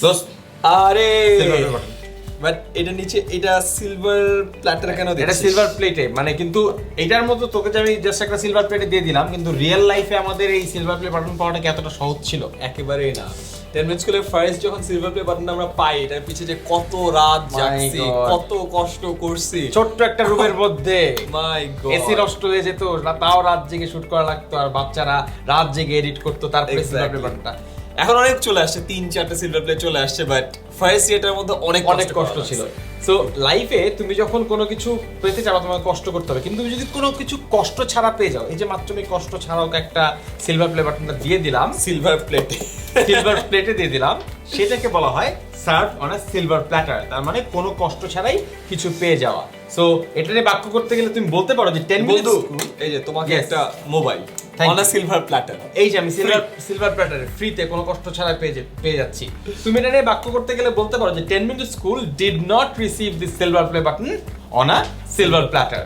দোস্ত আরে silver play button, but এটা নিচে এটা সিলভার প্ল্যাটার কেন দিচ্ছিস? এটা সিলভার প্লেটে, মানে কিন্তু এটার মতো তোকে যে আমি জাস্ট একটা সিলভার প্লেটে দিয়ে দিলাম, কিন্তু রিয়েল লাইফে আমাদের এই সিলভার প্লে বাটন পাওয়াটা কি এতটা সহজ ছিল? একেবারেই না। 10 মিনিট স্কুলে ফার্স্ট যখন সিলভার প্লে বাটনটা আমরা পাই, এটার পিছে যে কত রাত জাগছি, God. কত কষ্ট করছি। ছোট্ট একটা রুমের মধ্যে মাই গড, এসি নষ্ট হয়ে যেত, তাও রাত জেগে শুট করা লাগতো, আর বাচ্চারা রাত জেগে এডিট করতো, তারপরে সিলভার প্লে বাটনটা। এখন অনেক চলে আসছে, 3-4টা সিলভার প্লে চলে আসছে, বাট ফার্স্ট ইয়ারটার মধ্যে অনেক কষ্ট ছিল। সো লাইফে তুমি যখন কোনো কিছু পেতে চাও তোমাকে কষ্ট করতে হবে, কিন্তু তুমি যদি কোনো কিছু কষ্ট ছাড়া পেয়ে যাও, এই যে মাত্র আমি কষ্ট ছাড়াও একটা সিলভার প্লে বাটনটা দিয়ে দিলাম, সিলভার প্লেটে সিলভার প্লেটে দিয়ে দিলাম, সেটাকে বলা হয় serve on a silver platter. তার মানে কোনো কষ্ট ছাড়াই কিছু পেয়ে যাওয়া। সো এটা নিয়ে বাক্য করতে গেলে তুমি বলতে পারো যে 10 মিনিট, এই যে তোমাকে Yes. একটা mobile Thank on a silver platter, এই যে আমি সিলভার প্ল্যাটারে ফ্রিতে কোনো কষ্ট ছাড়া পেয়ে যাচ্ছি। তুমি এটা নিয়ে বাক্য করতে গেলে বলতে পারো যে 10 minute school did not receive this silver play button on a silver platter.